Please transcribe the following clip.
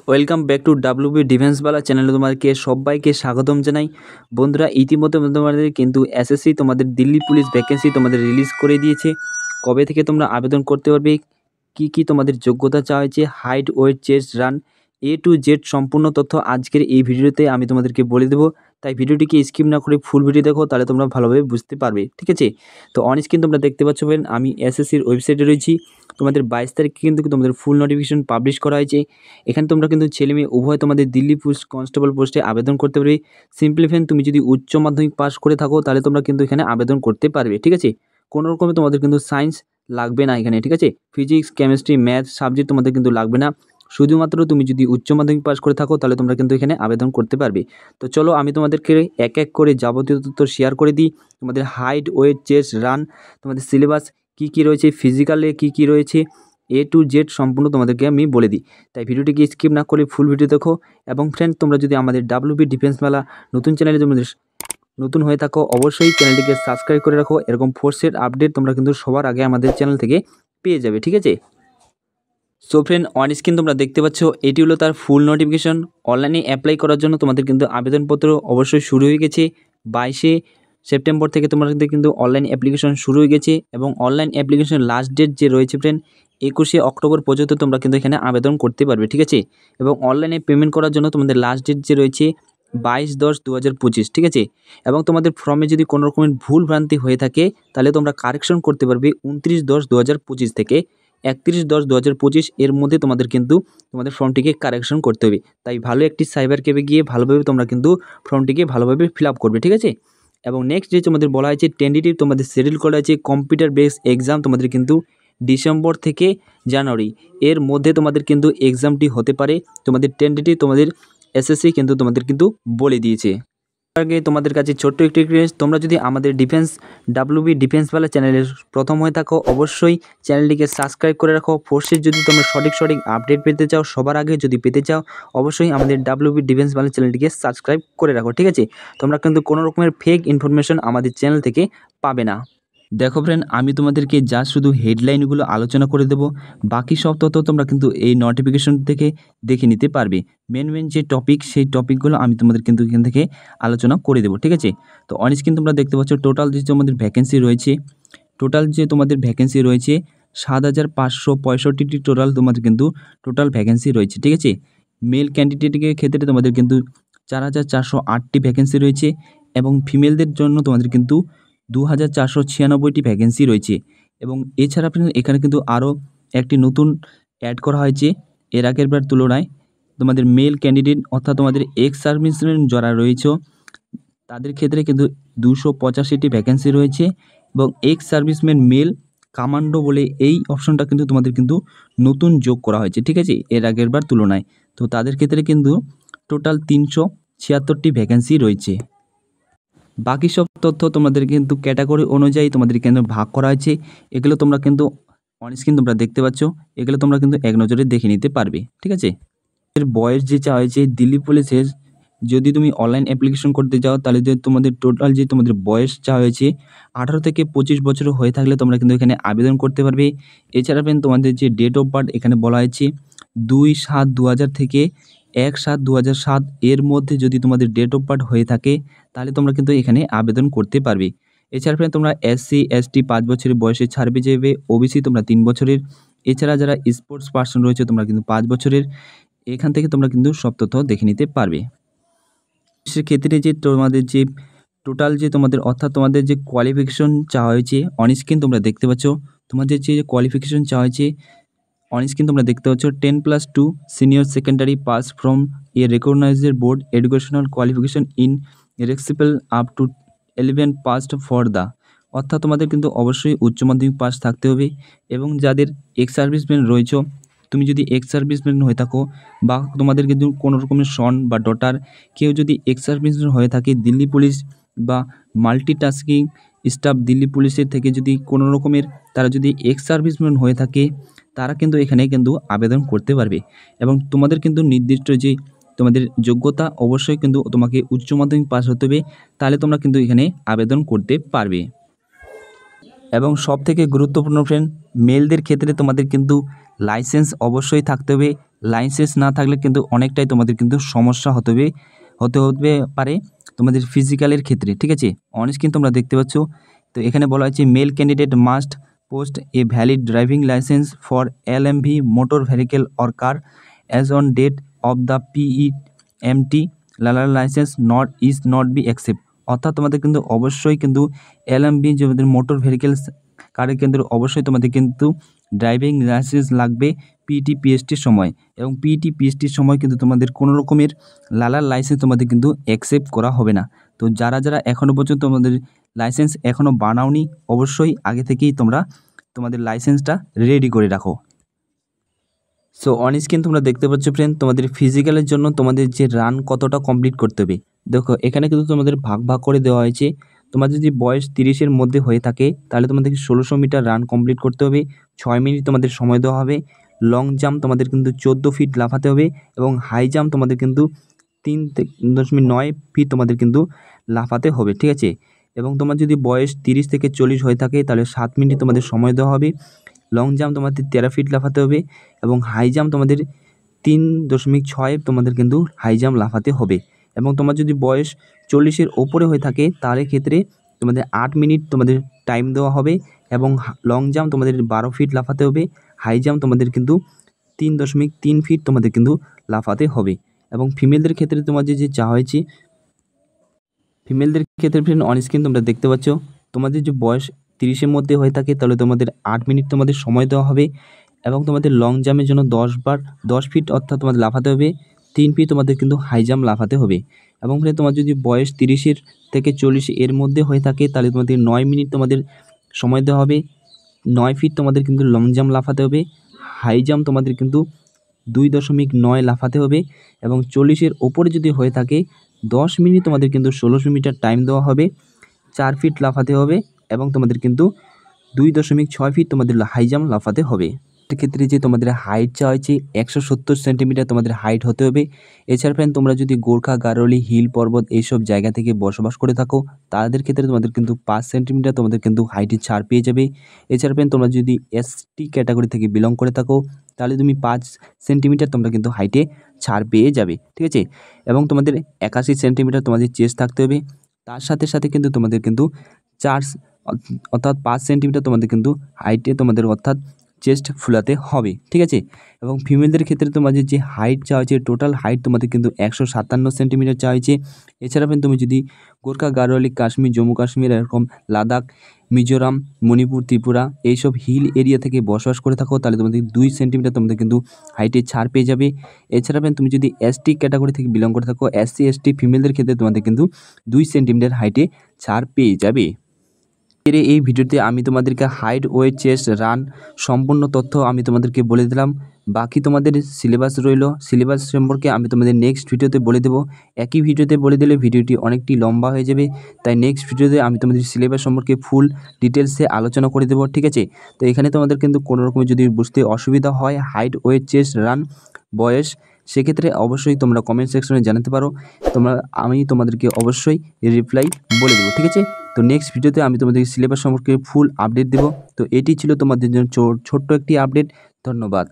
Welcome back to WB ডিফেন্সওয়ালা চ্যানেলে তোমাদেরকে সবাইকে স্বাগতম জানাই। বন্ধুরা, ইতিমধ্যে তোমাদের কিন্তু এসএসসি তোমাদের দিল্লি পুলিশ ভ্যাকেন্সি তোমাদের রিলিজ করে দিয়েছে। কবে থেকে তোমরা আবেদন করতে পারবে, কি তোমাদের যোগ্যতা চাওয়া হয়েছে, height, weight, chest, run, A to Z সম্পূর্ণ তথ্য আজকের এই ভিডিওতে আমি তোমাদেরকে বলে দেবো। তাই ভিডিওটিকে স্কিপ না করে ফুল ভিডিও দেখো, তাহলে তোমরা ভালোভাবে বুঝতে পারবে। ঠিক আছে, তো অন স্ক্রিন তোমরা দেখতে পাচ্ছ ফ্রেন্ড, আমি এসএসসির ওয়েবসাইটে রয়েছি। তোমাদের 22 তারিখে কিন্তু তোমাদের ফুল নোটিফিকেশন পাবলিশ করা হয়েছে। এখানে তোমরা কিন্তু ছেলে মেয়ে উভয় তোমাদের দিল্লি পুলিশ কনস্টেবল পোস্টে আবেদন করতে পারবে। সিম্পলি ফ্রেন্ড, তুমি যদি উচ্চ মাধ্যমিক পাস করে থাকো তাহলে তোমরা কিন্তু এখানে আবেদন করতে পারবে। ঠিক আছে, কোনো রকমে তোমাদের কিন্তু সায়েন্স লাগবে না এখানে। ঠিক আছে, ফিজিক্স, কেমিস্ট্রি, ম্যাথ সাবজেক্ট তোমাদের কিন্তু লাগবে না। শুধুমাত্র তুমি যদি উচ্চ মাধ্যমিক পাস করে থাকো তাহলে তোমরা কিন্তু এখানে আবেদন করতে পারবে। তো চলো আমি তোমাদেরকে এক এক করে যাবতীয় তথ্য শেয়ার করে দিই। তোমাদের হাইট, ওয়েট, চেস্ট, রান, তোমাদের সিলেবাস কী রয়েছে, ফিজিক্যালে কী রয়েছে, A to Z সম্পূর্ণ তোমাদেরকে আমি বলে দিই। তাই ভিডিওটিকে স্কিপ না করে ফুল ভিডিও দেখো। এবং ফ্রেন্ড, তোমরা যদি আমাদের ডাব্লিউবি ডিফেন্সওয়ালা নতুন চ্যানেলে তোমাদের নতুন হয়ে থাকো, অবশ্যই চ্যানেলটিকে সাবস্ক্রাইব করে রাখো। এরকম ফোর্সের আপডেট তোমরা কিন্তু সবার আগে আমাদের চ্যানেল থেকে পেয়ে যাবে। ঠিক আছে, সো ফ্রেন্ড, অন স্ক্রিন তোমরা দেখতে পাচ্ছ এটি হলো তার ফুল নোটিফিকেশন। অনলাইনে অ্যাপ্লাই করার জন্য তোমাদের কিন্তু আবেদনপত্র অবশ্যই শুরু হয়ে গেছে। 22 সেপ্টেম্বর থেকে তোমাদের কিন্তু অনলাইন অ্যাপ্লিকেশন শুরু হয়ে গেছে। এবং অনলাইন অ্যাপ্লিকেশন লাস্ট ডেট যে রয়েছে ফ্রেন্ড, 21 অক্টোবর পর্যন্ত তোমরা কিন্তু এখানে আবেদন করতে পারবে। ঠিক আছে, এবং অনলাইনে পেমেন্ট করার জন্য তোমাদের লাস্ট ডেট যে রয়েছে 22/10/2025। ঠিক আছে, এবং তোমাদের ফর্মে যদি কোনো রকমের ভুল ভ্রান্তি হয়ে থাকে তাহলে তোমরা কারেকশন করতে পারবে 29/10/2025 থেকে 31/10/2025 এর মধ্যে তোমাদের কিন্তু তোমাদের ফর্মটিকে কারেকশন করতে হবে। তাই ভালো একটি সাইবার ক্যাফে গিয়ে ভালোভাবে তোমরা কিন্তু ফর্মটিকে ভালোভাবে ফিল আপ করবে। ঠিক আছে, এবং নেক্সট যে তোমাদের বলা হয়েছে টেন্টেটিভ তোমাদের শিডিউল করা আছে কম্পিউটার বেস এক্সাম তোমাদের কিন্তু ডিসেম্বর থেকে জানুয়ারি এর মধ্যে তোমাদের কিন্তু এক্সামটি হতে পারে। তোমাদের টেন্টেটিভ তোমাদের এসএসসি কিন্তু তোমাদের কিন্তু বলে দিয়েছে। আগে তোমাদের কাছে ছোট্ট একটি রিকোয়েস্ট, তোমরা যদি আমাদের ডাব্লিউবি ডিফেন্সওয়ালা চ্যানেলের প্রথম হয়ে থাকো অবশ্যই চ্যানেলটিকে সাবস্ক্রাইব করে রাখো। ফোর্সের যদি তোমরা সঠিক আপডেট পেতে চাও, সবার আগে যদি পেতে চাও, অবশ্যই আমাদের ডাব্লিউবি ডিফেন্সওয়ালা চ্যানেলটিকে সাবস্ক্রাইব করে রাখো। ঠিক আছে, তোমরা কিন্তু কোনো রকমের ফেক ইনফরমেশন আমাদের চ্যানেল থেকে পাবে না। দেখো ফ্রেন্ড, আমি তোমাদেরকে যা শুধু হেডলাইনগুলো আলোচনা করে দেবো, বাকি সব তথ্য তোমরা কিন্তু এই নোটিফিকেশন থেকে দেখে নিতে পারবে। মেন যে টপিক, সেই টপিকগুলো আমি তোমাদের কিন্তু এখান থেকে আলোচনা করে দেবো। ঠিক আছে, তো অন স্ক্রিন তোমরা দেখতে পাচ্ছ টোটাল যে তোমাদের ভ্যাকেন্সি রয়েছে, 7,565টি টোটাল তোমাদের কিন্তু টোটাল ভ্যাকেন্সি রয়েছে। ঠিক আছে, মেল ক্যান্ডিডেটের ক্ষেত্রে তোমাদের কিন্তু 4,408টি ভ্যাকেন্সি রয়েছে এবং ফিমেলদের জন্য তোমাদের কিন্তু 2,496টি ভ্যাকেন্সি রয়েছে। এবং এছাড়া এখানে কিন্তু আরও একটি নতুন অ্যাড করা হয়েছে এর আগের বার তুলনায়। তোমাদের মেল ক্যান্ডিডেট অর্থাৎ তোমাদের এক্স সার্ভিসম্যান যারা রয়েছে তাদের ক্ষেত্রে কিন্তু 285টি ভ্যাকেন্সি রয়েছে। এবং এক্স সার্ভিসম্যান মেল কমান্ডো বলে এই অপশনটা কিন্তু তোমাদের কিন্তু নতুন যোগ করা হয়েছে। ঠিক আছে, এর আগের বার তুলনায়। তো তাদের ক্ষেত্রে কিন্তু টোটাল 376টি ভ্যাকেন্সি রয়েছে। বাকি সব তথ্য তোমাদের কিন্তু ক্যাটাগরি অনুযায়ী তোমাদের কিন্তু ভাগ করা হয়েছে। এগুলো তোমরা কিন্তু অন স্ক্রিন তোমরা দেখতে পাচ্ছ, এগুলো তোমরা কিন্তু এক নজরে দেখে নিতে পারবে। ঠিক আছে, এর বয়স যে চাওয়া হয়েছে দিল্লি পুলিশের, যদি তুমি অনলাইন অ্যাপ্লিকেশন করতে যাও তাহলে যে তোমাদের টোটাল যে তোমাদের বয়স চাওয়া হয়েছে 18 থেকে 25 বছর হয়ে থাকলে তোমরা কিন্তু এখানে আবেদন করতে পারবে। এছাড়া তোমাদের যে ডেট অফ বার্থ এখানে বলা হয়েছে 2/7/2000 থেকে 1/7/2007 এর মধ্যে যদি তোমাদের ডেট অফ বার্থ হয়ে থাকে তাহলে তোমরা কিন্তু এখানে আবেদন করতে পারবে। এছাড়া তোমরা SC ST 5 বছরের বয়সে ছাড় পেয়ে যাবে, OBC তোমরা 3 বছরের, এছাড়া যারা স্পোর্টস পার্সন রয়েছে তোমরা কিন্তু 5 বছরের। এখান থেকে তোমরা কিন্তু সব তথ্য দেখে নিতে পারবে। সেক্ষেত্রে যে তোমাদের যে টোটাল যে তোমাদের অর্থাৎ তোমাদের যে কোয়ালিফিকেশন চাওয়া হয়েছে অন স্ক্রিন তোমরা দেখতে পাচ্ছ, তোমাদের যে কোয়ালিফিকেশন চাওয়া হয়েছে অন স্ক্রিন তোমরা দেখতে পাচ্ছ 10+2 senior secondary pass from a recognised board educational qualification in রেসিপেল up to 11 passed for the, অর্থাৎ তোমাদের কিন্তু অবশ্যই উচ্চ মাধ্যমিক পাস থাকতে হবে। এবং যাদের এক্স সার্ভিসম্যান রয়েছে, তুমি যদি এক্স সার্ভিসম্যান হয়ে থাকো বা তোমাদের কিন্তু কোনো রকমের সন বা ডটার কেউ যদি এক্স সার্ভিসম্যান হয়ে থাকে দিল্লি পুলিশ বা মাল্টিটাস্কিং স্টাফ দিল্লি পুলিশের থেকে যদি কোনো রকমের তারা যদি এক্স সার্ভিসম্যান হয়ে থাকে তারা কিন্তু এখানে কিন্তু আবেদন করতে পারবে। এবং তোমাদের কিন্তু নির্দিষ্ট যে তোমাদের যোগ্যতা অবশ্যই কিন্তু তোমাকে উচ্চ মাধ্যমিক পাস হতে হবে, তাহলে তোমরা কিন্তু এখানে আবেদন করতে পারবে। এবং সবথেকে গুরুত্বপূর্ণ ফ্রেন্ড, মেলদের ক্ষেত্রে তোমাদের কিন্তু লাইসেন্স অবশ্যই থাকতে হবে। লাইসেন্স না থাকলে কিন্তু অনেকটাই তোমাদের কিন্তু সমস্যা হতে পারে তোমাদের ফিজিক্যালের ক্ষেত্রে, ঠিক আছে। অন স্ক্রিন তোমরা দেখতে পাচ্ছ। তো এখানে বলা হয়েছে male candidate must post a valid driving licence for LMV motor vehicle or car as on date of the PEMT licence not be accept. অর্থাৎ তোমাদের কিন্তু অবশ্যই কিন্তু LMV যে মোটর ভেহিকেলস কারের কিন্তু অবশ্যই তোমাদের কিন্তু ড্রাইভিং লাইসেন্স লাগবে PET-PSTর সময়, এবং PET-PSTর সময় কিন্তু তোমাদের কোনো রকমের লাইসেন্স তোমাদের কিন্তু অ্যাকসেপ্ট করা হবে না। তো যারা এখনও পর্যন্ত তোমাদের লাইসেন্স এখনও বানাওনি, অবশ্যই আগে থেকেই তোমরা তোমাদের লাইসেন্সটা রেডি করে রাখো। সো অন স্ক্রিন তোমরা দেখতে পাচ্ছ ফ্রেন্ড, তোমাদের ফিজিক্যালের জন্য তোমাদের যে রান কতটা কমপ্লিট করতে হবে। দেখো এখানে কিন্তু তোমাদের ভাগ করে দেওয়া হয়েছে। তোমাদের যদি বয়স 30-এর মধ্যে হয়ে থাকে তাহলে তোমাদেরকে 1600 মিটার রান কমপ্লিট করতে হবে, 6 মিনিট তোমাদের সময় দেওয়া হবে। লং জাম্প তোমাদের কিন্তু 14 ফিট লাফাতে হবে, এবং হাই জাম্প তোমাদের কিন্তু 3.9 ফিট তোমাদের কিন্তু লাফাতে হবে, ঠিক আছে। এবং তোমার যদি বয়স 30 থেকে 40 হয়ে থাকে তাহলে 7 মিনিট তোমাদের সময় দেওয়া হবে। লং জাম্প তোমাদের 13 ফিট লাফাতে হবে, এবং হাই জাম্প তোমাদের 3.6 তোমাদের কিন্তু হাই জাম্প লাফাতে হবে। এবং তোমার যদি বয়স 40-এর ওপরে হয়ে থাকে তাহলে ক্ষেত্রে তোমাদের 8 মিনিট তোমাদের টাইম দেওয়া হবে, এবং লং জাম্প তোমাদের 12 ফিট লাফাতে হবে। হাই জাম্প তোমাদের কিন্তু 3.3 ফিট তোমাদের কিন্তু লাফাতে হবে। এবং ফিমেলদের ক্ষেত্রে তোমার যে চাওয়া হয়েছে, ফিমেলদের ক্ষেত্রে ফ্রেন্ড অন স্ক্রিন তোমরা দেখতে পাচ্ছ, তোমাদের যে বয়স 30-এর মধ্যে হয়ে থাকে তাহলে তোমাদের 8 মিনিট তোমাদের সময় দেওয়া হবে, এবং তোমাদের লং জাম্পের জন্য 10 ফিট অর্থাৎ তোমাদের লাফাতে হবে, 3 ফিট তোমাদের কিন্তু হাই জাম্প লাফাতে হবে। এবং ফ্রেন্ড তোমার যদি বয়স 30-এর থেকে 40 এর মধ্যে হয়ে থাকে তাহলে তোমাদের 9 মিনিট তোমাদের সময় দেওয়া হবে, 9 ফিট তোমাদের কিন্তু লং জাম্প লাফাতে হবে, হাই জাম্প তোমাদের কিন্তু 2.9 লাফাতে হবে। এবং 40-এর ওপরে যদি হয়ে থাকে 10 মিনিট তোমাদের কিন্তু 1600 মিটার টাইম দেওয়া হবে, 4 ফিট লাফাতে হবে, এবং তোমাদের কিন্তু 2.6 ফিট তোমাদের হাই জাম্প লাফাতে হবে। ক্ষেত্রে যে তোমাদের হাইট চাওয়া হয়েছে 170 সেন্টিমিটার তোমাদের হাইট হতে হবে। এছাড়া ফ্রেন্ড তোমরা যদি গোর্খা, গারোলি, হিল পর্বত এইসব জায়গা থেকে বসবাস করে থাকো তাদের ক্ষেত্রে তোমাদের কিন্তু 5 সেন্টিমিটার তোমাদের কিন্তু হাইটের ছাড় পেয়ে যাবে। এছাড়া ফ্রেন্ড তোমরা যদি ST ক্যাটাগরি থেকে বিলং করে থাকো তাহলে তুমি 5 সেন্টিমিটার তোমরা কিন্তু হাইটে ছাড় পেয়ে যাবে, ঠিক আছে। এবং তোমাদের 81 সেন্টিমিটার তোমাদের চেস্ট থাকতে হবে। তার সাথে সাথে কিন্তু তোমাদের কিন্তু 4 অর্থাৎ 5 সেন্টিমিটার তোমাদের কিন্তু হাইটে তোমাদের অর্থাৎ চেস্ট ফুলাতে হবে, ঠিক আছে। এবং ফিমেলদের ক্ষেত্রে তোমাদের যে হাইট চাওয়া হয়েছে, টোটাল হাইট তোমাদের কিন্তু 157 সেন্টিমিটার চাওয়া হয়েছে। এছাড়া তুমি যদি গোর্খা, গাড়োয়ালি, কাশ্মীর, জম্মু কাশ্মীর, এরকম লাদাখ, মিজোরাম, মণিপুর, ত্রিপুরা এইসব হিল এরিয়া থেকে বসবাস করে থাকো তাহলে তোমাদের 2 সেন্টিমিটার তোমাদের কিন্তু হাইটে ছাড় পেয়ে যাবে। এছাড়া তুমি যদি ST ক্যাটাগরি থেকে বিলং করে থাকো, SC ST ফিমেলদের ক্ষেত্রে তোমাদের কিন্তু 2 সেন্টিমিটার হাইটে ছাড় পেয়ে যাবে। এই ভিডিওতে আমি তোমাদেরকে হাইট, ওয়েট, চেস্ট, রান সম্পূর্ণ তথ্য আমি তোমাদেরকে বলে দিলাম। বাকি তোমাদের সিলেবাস রইল, সিলেবাস সম্পর্কে আমি তোমাদের নেক্সট ভিডিওতে বলে দেবো। একই ভিডিওতে বলে দিলে ভিডিওটি অনেকটি লম্বা হয়ে যাবে, তাই নেক্সট ভিডিওতে আমি তোমাদের সিলেবাস সম্পর্কে ফুল ডিটেলসে আলোচনা করে দেবো, ঠিক আছে। তো এখানে তোমাদের কিন্তু কোনো রকম যদি বুঝতে অসুবিধা হয়, হাইট, ওয়েট, চেস্ট, রান, বয়স, সেক্ষেত্রে অবশ্যই তোমরা কমেন্ট সেকশনে জানাতে পারো, আমি তোমাদেরকে অবশ্যই রিপ্লাই বলে দেবো, ঠিক আছে। তো নেক্সট ভিডিওতে আমি তোমাদের সিলেবাস সম্পর্কে ফুল আপডেট দেবো। তো এটি ছিল তোমাদের জন্য ছোট্ট একটি আপডেট। ধন্যবাদ।